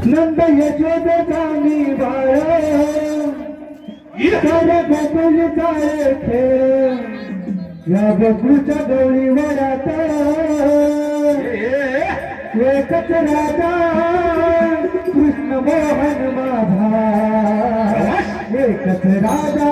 नंद यशोदेचा मी बाळ साऱ्या गोकुळचा खेळ या गोकुळच्या गवळी वरात एकच राजा कृष्ण मोहन माझा एकच राजा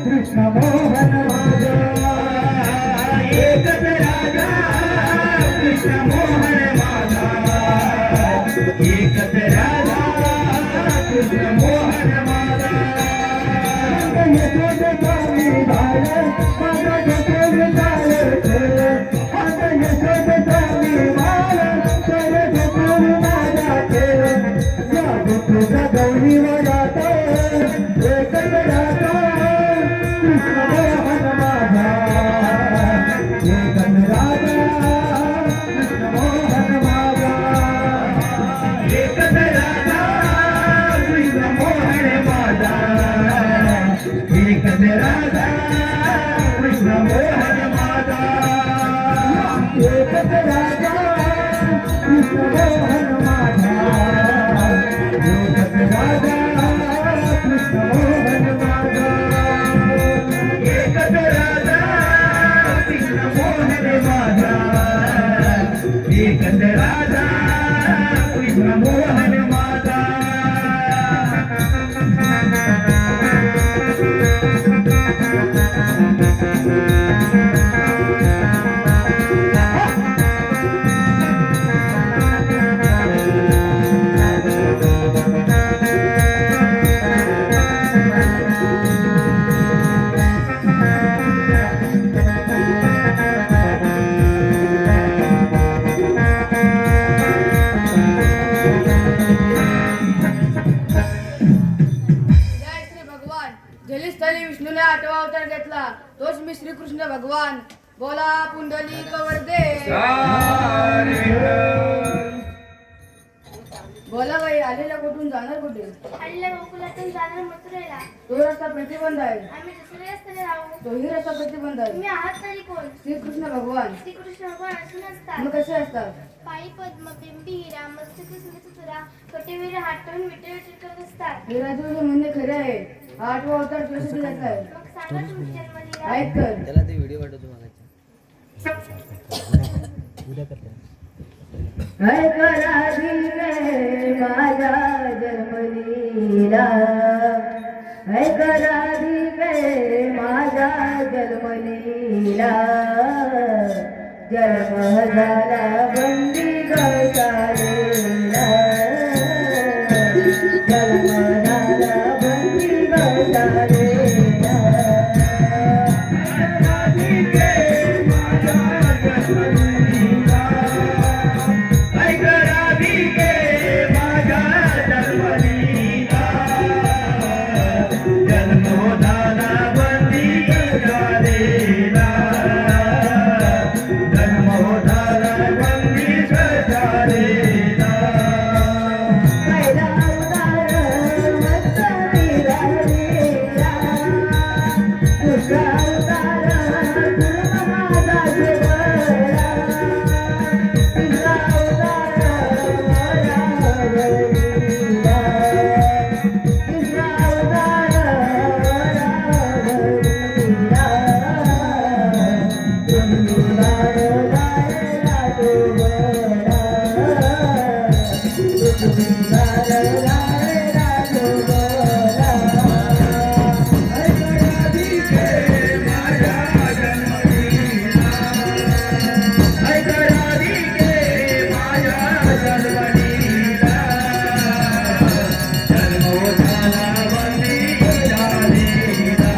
कृष्ण मोहन माझा एकच राजा कृष्ण मोहन माझा एकच राजा कृष्ण मोहन माझा यशोदेचा मी बाळ माझा गोकुळचा खेळ माझा यशोदेचा मी बाळ साऱ्या गोकुळ माझा खेळ या गोकुळच्या गवळी वरात एकच राजा कृष्ण मोहन माझा एकच राजा कृष्ण मोहन माझा एकच राजा कृष्ण मोहन माझा एकच राजा कृष्ण मोहन माझा एकच राजा कृष्ण मोहन माझा एकच राजा कृष्ण मोहन माझा एकच राजा कृष्ण मोहन माझा एकच राजा कृष्ण मोहन माझा जय श्री भगवान. जलीस्थळी विष्णूने 8वा अवतार घेतला तोच मी श्रीकृष्ण भगवान. बोला पुंडलिक वरदे. बोला बाई, आलेल्या कुठून जाणार कुठे? आलेल्या गोकुलातून जाणार मथुरेला. तो रस्ता प्रतिबंध आहे. आम्ही दुसऱ्या रस्त्याने राहू. तोही रस्ता प्रतिबंध आहे. तुम्ही आहात तरी कोण? श्रीकृष्ण भगवान. श्रीकृष्ण भगवान असून मग असतात. कसे असतात? पायी पद्म बिंबी हिरा मस्तक सुरा कटेवीर हात ठेवून विटे विटे करत असतात. हे राजूचे म्हणणे खरे आहे. 8वा अवतार तुझ्यासाठी घेत आहे. मग सांगा तुमची जन्मलीला. ऐक तर. त्याला ते व्हिडिओ पाठवतो मागायचा उद्या करते ऐक राधिके माझ्या जन्मलीला. ऐक राधिके माझ्या जन्मलीला. जन्म झाला बंदी गौशालेला. जन्म झाला बंदी गौशालेला. ऐक राधिके माझ्या जन्मलीला. जन्म झाला बंदी गौशालेला. जन्म झाला बंदी गौशालेला. पहिला अवतार मस्त विराजलेला. दुसरा अवतार गुरु माझा देवळा. तिसरा अवतार मला घडविला. तिसरा अवतार मला घडविला. तुम्ही वाढलायला तो बळा. तुम्ही वाढलायला तो बळा. ऐक राधिके माझ्या जन्मलीला. ऐक राधिके माझ्या जन्मलीला. जन्म झाला बंदी गौशालेला.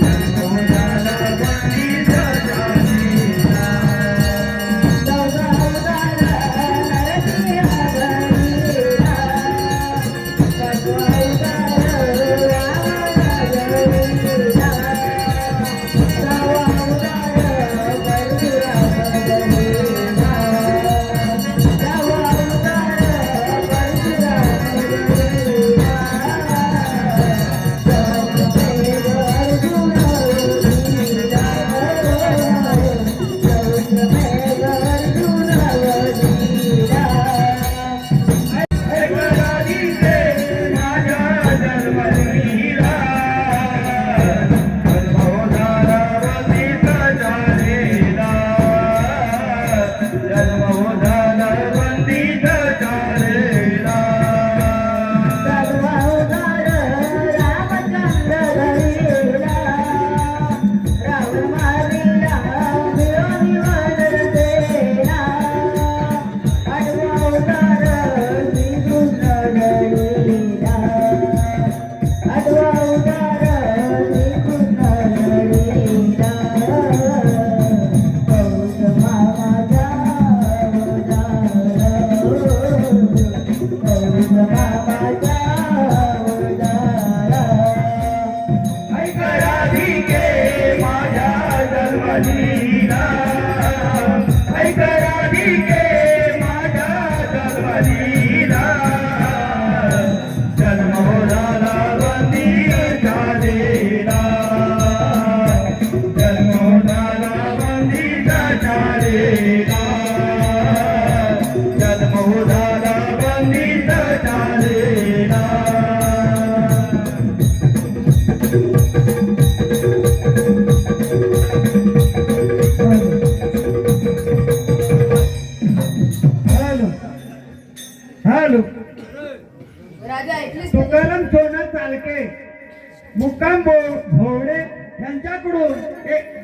जन्म झाला बंदी गौशालेला. चौदा अवतार नरसिंह घडविला. अवतार श्रीकृष्ण घडविला आठवा अवतार श्रीकृष्ण घडविला पौष मामाचा अवतार पौष मामाचा अवतार ऐक राधिके माझ्या जन्मलीला ऐक राधिके माझ्या जन्मलीला जन्म झाला वंदी झालेला जन्म झाला वंदीचा झालेला जन्म झाला वंदीचा झालेला हॅलो राजा ऐकलीस का? तुकाराम सोना चालके मुक्काम भोवडे यांच्याकडून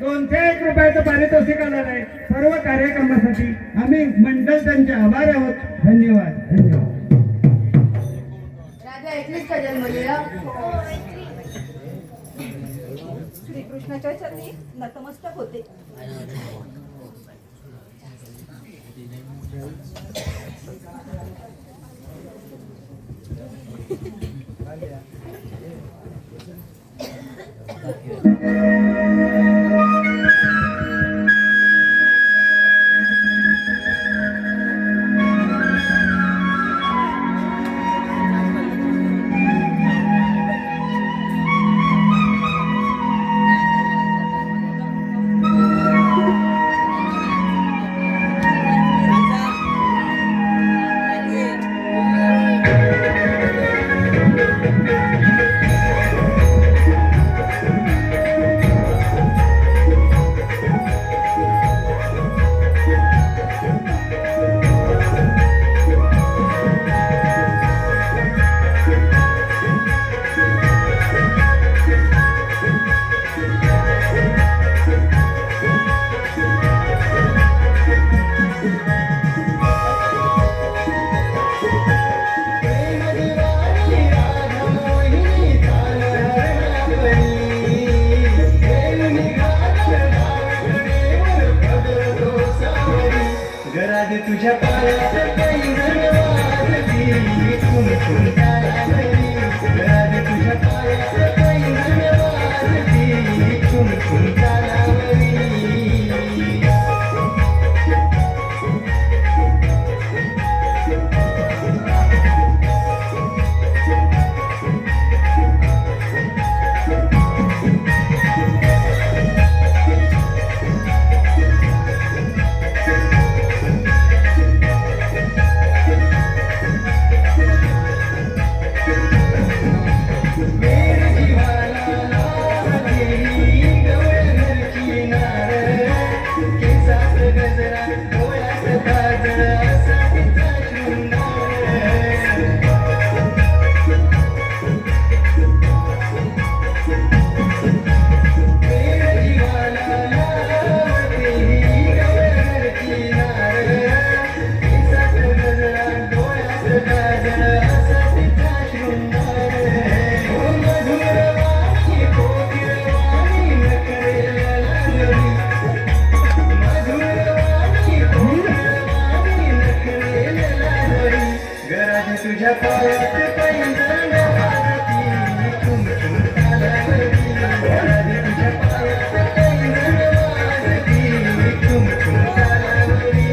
201 रुपयाचं पारितोषिक आलेलं आहे सर्व कार्यक्रमासाठी आम्ही मंडळ त्यांचे आभार आहोत धन्यवाद धन्यवाद राजा ऐकलीस का जन्मलीला? श्रीकृष्णाच्या चरणी नतमस्तक होते. गराज तुझ्या पायात पैंजण वाजती कुंकुम तारावरी गराज तुझ्या पायात पैंजण वाजती कुंकुम तारावरी तुझ्या पायात पैंजण वाजती कुंकुम तारावरी गराज तुझ्या पायात पैंजण वाजती कुंकुम तारावरी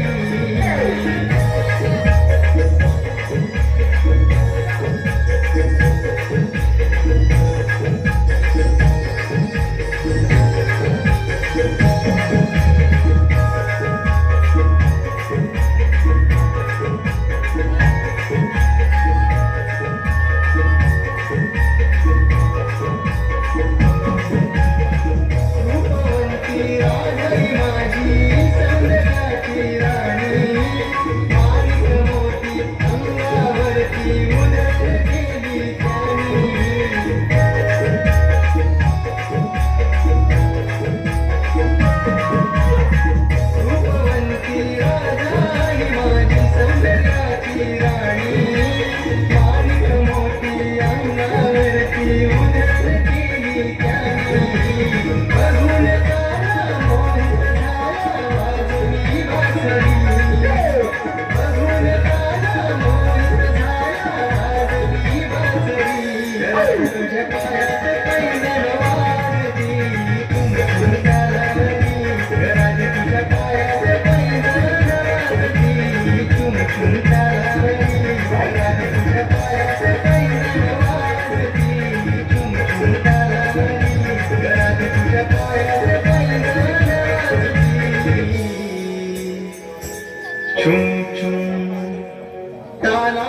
हालो,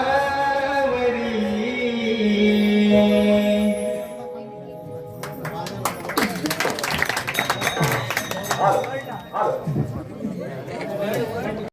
हालो.